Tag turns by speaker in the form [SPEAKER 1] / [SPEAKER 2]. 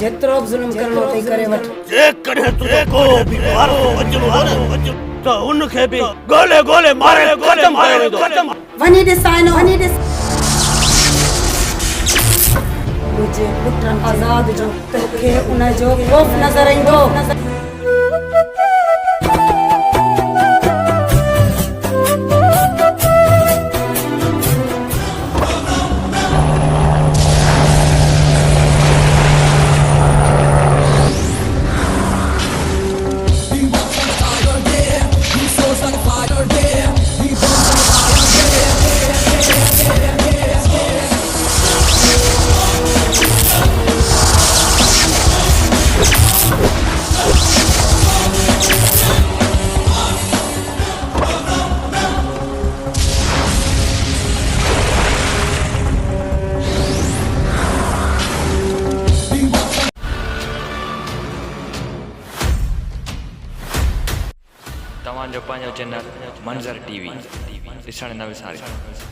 [SPEAKER 1] जेतिरो बि ज़ुल्म करणो अथई करे वठ।
[SPEAKER 2] जेकॾहिं तुंहिंजो को बि वारो अचणो आहे न त उनखे बि ॻोल्हे ॻोल्हे मारे ख़तमु कयो वेंदो।
[SPEAKER 1] वञी ॾिस आइनो, वञी ॾिस मुंहिंजे पुट आज़ाद जो तोखे उनजो ख़ौफ़ नज़र ईंदो।
[SPEAKER 3] तव्हांजो पंहिंजो चैनल मंज़र टीवी ॾिसण न विसारियो।